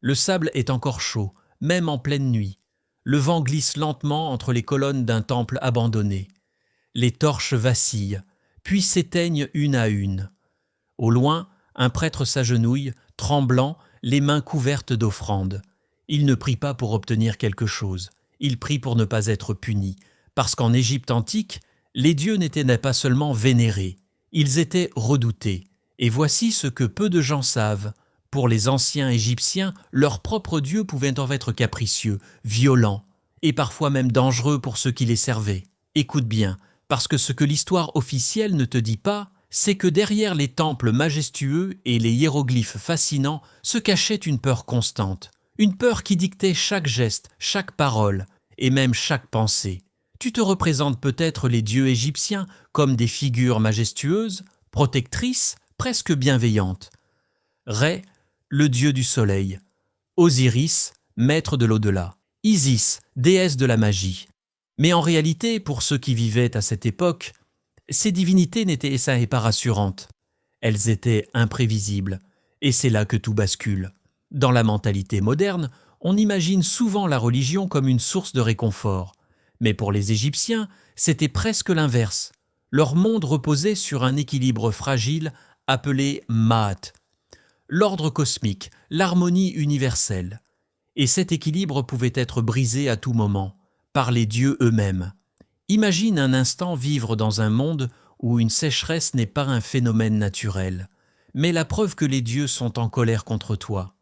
Le sable est encore chaud, même en pleine nuit. Le vent glisse lentement entre les colonnes d'un temple abandonné. Les torches vacillent, puis s'éteignent une à une. Au loin, un prêtre s'agenouille, tremblant, les mains couvertes d'offrandes. Il ne prie pas pour obtenir quelque chose, il prie pour ne pas être puni, parce qu'en Égypte antique, les dieux n'étaient pas seulement vénérés, ils étaient redoutés. Et voici ce que peu de gens savent. Pour les anciens Égyptiens, leurs propres dieux pouvaient en être capricieux, violents, et parfois même dangereux pour ceux qui les servaient. Écoute bien, parce que ce que l'histoire officielle ne te dit pas, c'est que derrière les temples majestueux et les hiéroglyphes fascinants se cachait une peur constante, une peur qui dictait chaque geste, chaque parole, et même chaque pensée. Tu te représentes peut-être les dieux égyptiens comme des figures majestueuses, protectrices, presque bienveillantes. Ré, le dieu du soleil. Osiris, maître de l'au-delà. Isis, déesse de la magie. Mais en réalité, pour ceux qui vivaient à cette époque, ces divinités n'étaient pas rassurantes. Elles étaient imprévisibles, et c'est là que tout bascule. Dans la mentalité moderne, on imagine souvent la religion comme une source de réconfort. Mais pour les Égyptiens, c'était presque l'inverse. Leur monde reposait sur un équilibre fragile appelé Maat, l'ordre cosmique, l'harmonie universelle. Et cet équilibre pouvait être brisé à tout moment, par les dieux eux-mêmes. Imagine un instant vivre dans un monde où une sécheresse n'est pas un phénomène naturel, mais la preuve que les dieux sont en colère contre toi,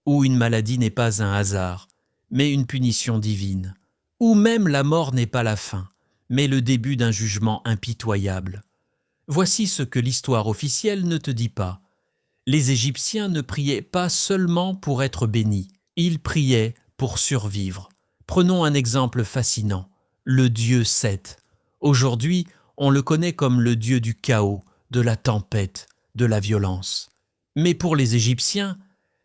où une maladie n'est pas un hasard, mais une punition divine, où même la mort n'est pas la fin, mais le début d'un jugement impitoyable. Voici ce que l'histoire officielle ne te dit pas. Les Égyptiens ne priaient pas seulement pour être bénis, ils priaient pour survivre. Prenons un exemple fascinant, le dieu Seth. Aujourd'hui, on le connaît comme le dieu du chaos, de la tempête, de la violence. Mais pour les Égyptiens,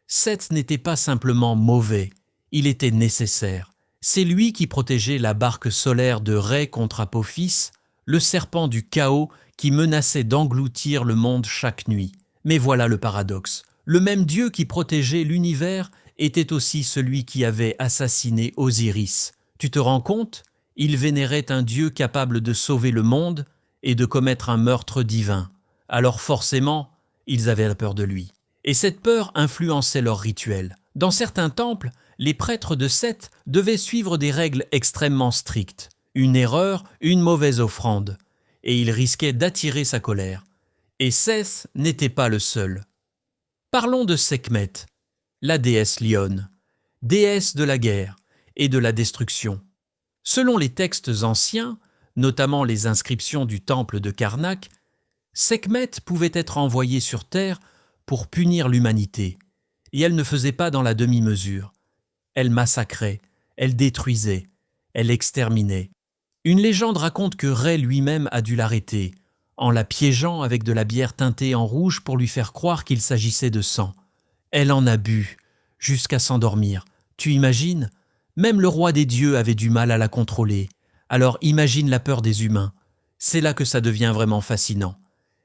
Seth n'était pas simplement mauvais, il était nécessaire. C'est lui qui protégeait la barque solaire de Ré contre Apophis, le serpent du chaos qui menaçait d'engloutir le monde chaque nuit. Mais voilà le paradoxe. Le même Dieu qui protégeait l'univers était aussi celui qui avait assassiné Osiris. Tu te rends compte ? Il vénérait un Dieu capable de sauver le monde et de commettre un meurtre divin. Alors forcément, ils avaient la peur de lui. Et cette peur influençait leurs rituels. Dans certains temples, les prêtres de Seth devaient suivre des règles extrêmement strictes. Une erreur, une mauvaise offrande. Et ils risquaient d'attirer sa colère. Et Seth n'était pas le seul. Parlons de Sekhmet, la déesse lionne, déesse de la guerre et de la destruction. Selon les textes anciens, notamment les inscriptions du temple de Karnak, Sekhmet pouvait être envoyée sur terre pour punir l'humanité. Et elle ne faisait pas dans la demi-mesure. Elle massacrait, elle détruisait, elle exterminait. Une légende raconte que Rê lui-même a dû l'arrêter, en la piégeant avec de la bière teintée en rouge pour lui faire croire qu'il s'agissait de sang. Elle en a bu, jusqu'à s'endormir. Tu imagines ? Même le roi des dieux avait du mal à la contrôler. Alors imagine la peur des humains. C'est là que ça devient vraiment fascinant.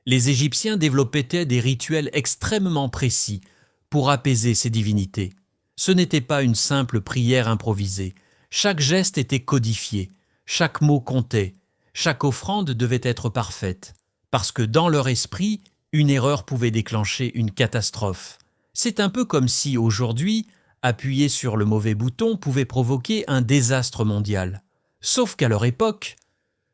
Les Égyptiens développaient des rituels extrêmement précis pour apaiser ces divinités. Ce n'était pas une simple prière improvisée. Chaque geste était codifié, chaque mot comptait, chaque offrande devait être parfaite. Parce que dans leur esprit, une erreur pouvait déclencher une catastrophe. C'est un peu comme si, aujourd'hui, appuyer sur le mauvais bouton pouvait provoquer un désastre mondial. Sauf qu'à leur époque,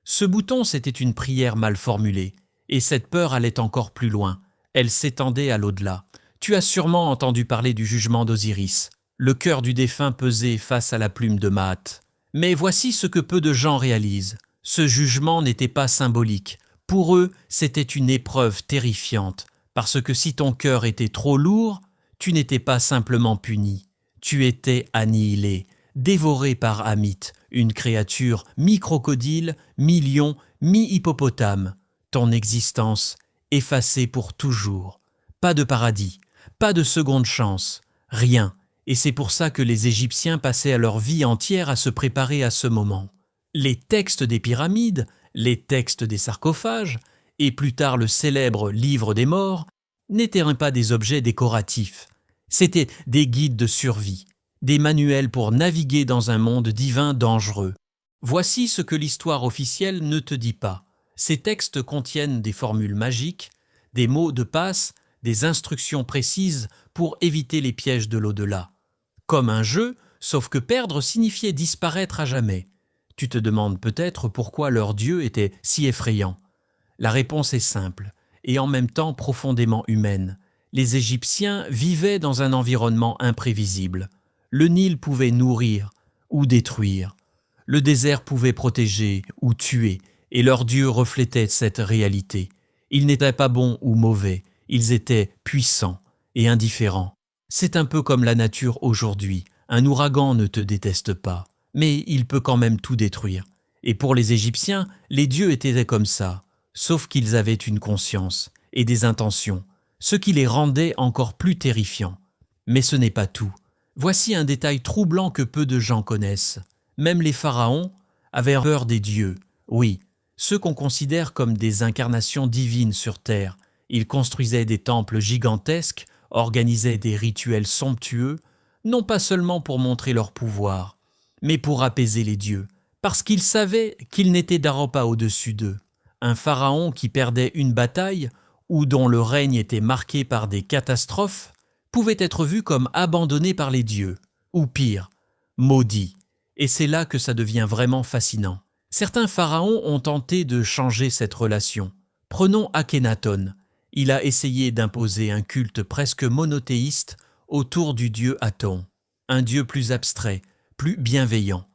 ce bouton c'était une prière mal formulée, et cette peur allait encore plus loin. Elle s'étendait à l'au-delà. Tu as sûrement entendu parler du jugement d'Osiris. Le cœur du défunt pesait face à la plume de Maat. Mais voici ce que peu de gens réalisent. Ce jugement n'était pas symbolique. Pour eux, c'était une épreuve terrifiante, parce que si ton cœur était trop lourd, tu n'étais pas simplement puni, tu étais annihilé, dévoré par Hamit, une créature mi-crocodile, mi-lion, mi-hippopotame. Ton existence effacée pour toujours. Pas de paradis, pas de seconde chance, rien. Et c'est pour ça que les Égyptiens passaient leur vie entière à se préparer à ce moment. Les textes des pyramides, les textes des sarcophages, et plus tard le célèbre Livre des morts, n'étaient pas des objets décoratifs. C'étaient des guides de survie, des manuels pour naviguer dans un monde divin dangereux. Voici ce que l'histoire officielle ne te dit pas. Ces textes contiennent des formules magiques, des mots de passe, des instructions précises pour éviter les pièges de l'au-delà. Comme un jeu, sauf que perdre signifiait disparaître à jamais. Tu te demandes peut-être pourquoi leur Dieu était si effrayant. La réponse est simple, et en même temps profondément humaine. Les Égyptiens vivaient dans un environnement imprévisible. Le Nil pouvait nourrir ou détruire. Le désert pouvait protéger ou tuer, et leur Dieu reflétait cette réalité. Ils n'étaient pas bons ou mauvais, ils étaient puissants et indifférents. C'est un peu comme la nature aujourd'hui. Un ouragan ne te déteste pas, mais il peut quand même tout détruire. Et pour les Égyptiens, les dieux étaient comme ça, sauf qu'ils avaient une conscience et des intentions, ce qui les rendait encore plus terrifiants. Mais ce n'est pas tout. Voici un détail troublant que peu de gens connaissent. Même les pharaons avaient peur des dieux. Oui, ceux qu'on considère comme des incarnations divines sur terre. Ils construisaient des temples gigantesques, organisaient des rituels somptueux, non pas seulement pour montrer leur pouvoir, mais pour apaiser les dieux, parce qu'ils savaient qu'ils n'étaient pas au-dessus d'eux. Un pharaon qui perdait une bataille, ou dont le règne était marqué par des catastrophes, pouvait être vu comme abandonné par les dieux, ou pire, maudit. Et c'est là que ça devient vraiment fascinant. Certains pharaons ont tenté de changer cette relation. Prenons Akhenaton. Il a essayé d'imposer un culte presque monothéiste autour du dieu Aton, un dieu plus abstrait, plus bienveillant.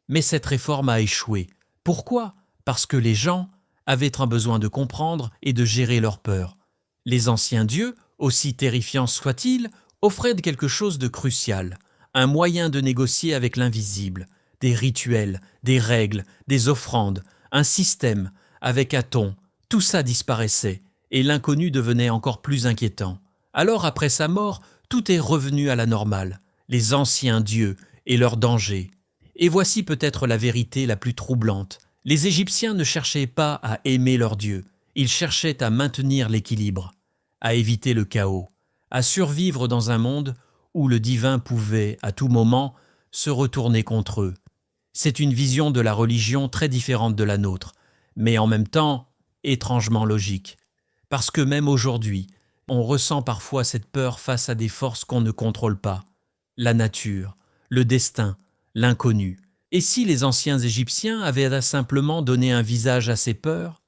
Mais cette réforme a échoué. Pourquoi ? Parce que les gens avaient un besoin de comprendre et de gérer leur peur. Les anciens dieux, aussi terrifiants soient-ils, offraient quelque chose de crucial, un moyen de négocier avec l'invisible, des rituels, des règles, des offrandes, un système. Avec Aton, tout ça disparaissait, et l'inconnu devenait encore plus inquiétant. Alors, après sa mort, tout est revenu à la normale, les anciens dieux et leurs dangers. Et voici peut-être la vérité la plus troublante. Les Égyptiens ne cherchaient pas à aimer leur Dieu, ils cherchaient à maintenir l'équilibre, à éviter le chaos, à survivre dans un monde où le divin pouvait, à tout moment, se retourner contre eux. C'est une vision de la religion très différente de la nôtre, mais en même temps étrangement logique. Parce que même aujourd'hui, on ressent parfois cette peur face à des forces qu'on ne contrôle pas. La nature, le destin, l'inconnu. Et si les anciens Égyptiens avaient simplement donné un visage à ces peurs ?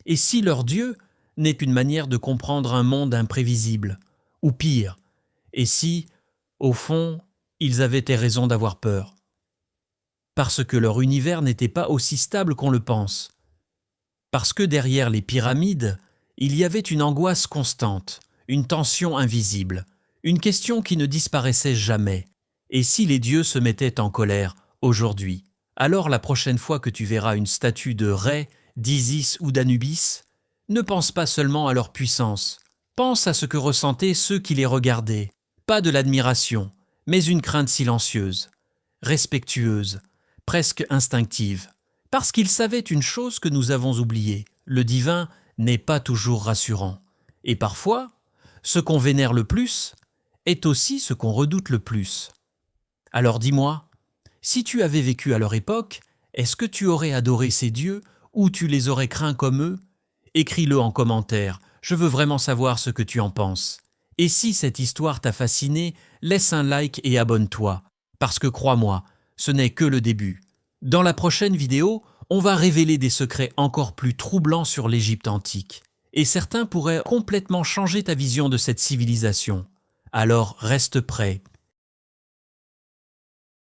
Et si leur Dieu n'est qu'une manière de comprendre un monde imprévisible ? Ou pire, et si, au fond, ils avaient raison d'avoir peur ? Parce que leur univers n'était pas aussi stable qu'on le pense. Parce que derrière les pyramides, il y avait une angoisse constante, une tension invisible, une question qui ne disparaissait jamais. Et si les dieux se mettaient en colère aujourd'hui, alors la prochaine fois que tu verras une statue de Rê, d'Isis ou d'Anubis, ne pense pas seulement à leur puissance, pense à ce que ressentaient ceux qui les regardaient. Pas de l'admiration, mais une crainte silencieuse, respectueuse, presque instinctive. Parce qu'ils savaient une chose que nous avons oubliée, le divin n'est pas toujours rassurant. Et parfois, ce qu'on vénère le plus est aussi ce qu'on redoute le plus. Alors dis-moi, si tu avais vécu à leur époque, est-ce que tu aurais adoré ces dieux ou tu les aurais craints comme eux ? Écris-le en commentaire, je veux vraiment savoir ce que tu en penses. Et si cette histoire t'a fasciné, laisse un like et abonne-toi, parce que crois-moi, ce n'est que le début. Dans la prochaine vidéo, on va révéler des secrets encore plus troublants sur l'Égypte antique. Et certains pourraient complètement changer ta vision de cette civilisation. Alors reste prêt.